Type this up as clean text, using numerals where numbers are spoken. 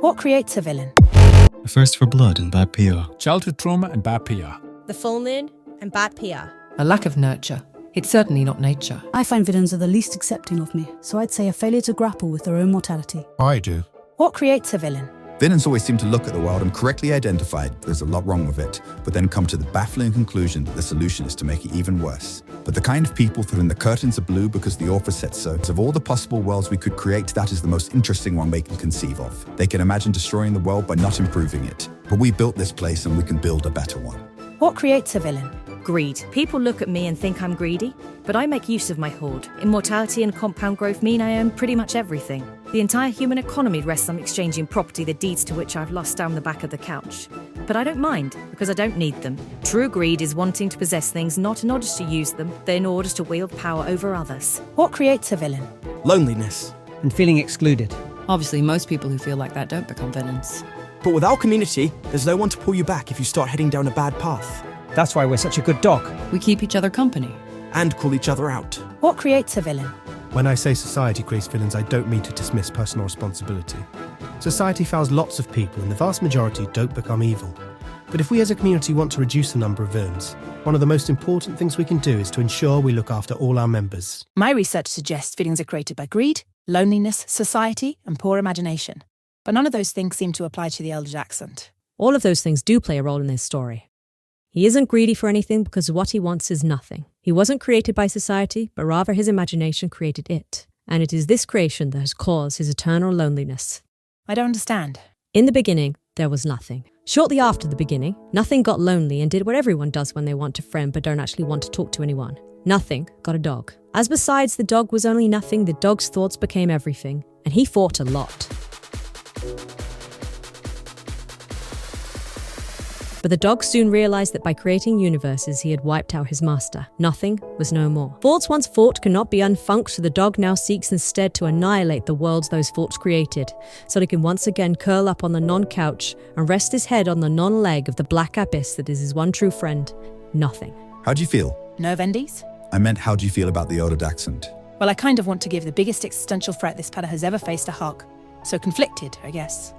What creates a villain? A thirst for blood and bad PR. Childhood trauma and bad PR. The full moon and bad PR. A lack of nurture. It's certainly not nature. I find villains are the least accepting of me, so I'd say a failure to grapple with their own mortality. I do. What creates a villain? Villains always seem to look at the world and correctly identify there's a lot wrong with it, but then come to the baffling conclusion that the solution is to make it even worse. But the kind of people for whom the curtains are blue because the author said so, of all the possible worlds we could create, that is the most interesting one they can conceive of. They can imagine destroying the world by not improving it. But we built this place and we can build a better one. What creates a villain? Greed. People look at me and think I'm greedy, but I make use of my hoard. Immortality and compound growth mean I own pretty much everything. The entire human economy rests on exchanging property, the deeds to which I've lost down the back of the couch. But I don't mind, because I don't need them. True greed is wanting to possess things not in order to use them, but in order to wield power over others. What creates a villain? Loneliness. And feeling excluded. Obviously, most people who feel like that don't become villains. But without community, there's no one to pull you back if you start heading down a bad path. That's why we're such a good dog. We keep each other company. And call each other out. What creates a villain? When I say society creates villains, I don't mean to dismiss personal responsibility. Society fails lots of people, and the vast majority don't become evil. But if we as a community want to reduce the number of villains, one of the most important things we can do is to ensure we look after all our members. My research suggests feelings are created by greed, loneliness, society, and poor imagination. But none of those things seem to apply to the Elder Jackson. All of those things do play a role in this story. He isn't greedy for anything because what he wants is nothing. He wasn't created by society, but rather his imagination created it. And it is this creation that has caused his eternal loneliness. I don't understand. In the beginning, there was nothing. Shortly after the beginning, nothing got lonely and did what everyone does when they want a friend but don't actually want to talk to anyone. Nothing got a dog. As besides the dog was only nothing, the dog's thoughts became everything, and he fought a lot. But the dog soon realized that by creating universes, he had wiped out his master. Nothing was no more. Thoughts once fought cannot be unfunked, so the dog now seeks instead to annihilate the worlds those thoughts created, so he can once again curl up on the non-couch and rest his head on the non-leg of the black abyss that is his one true friend, nothing. How do you feel? No Vendies? I meant, how do you feel about the Elder Jackson? Well, I kind of want to give the biggest existential threat this planet has ever faced a hug. So conflicted, I guess.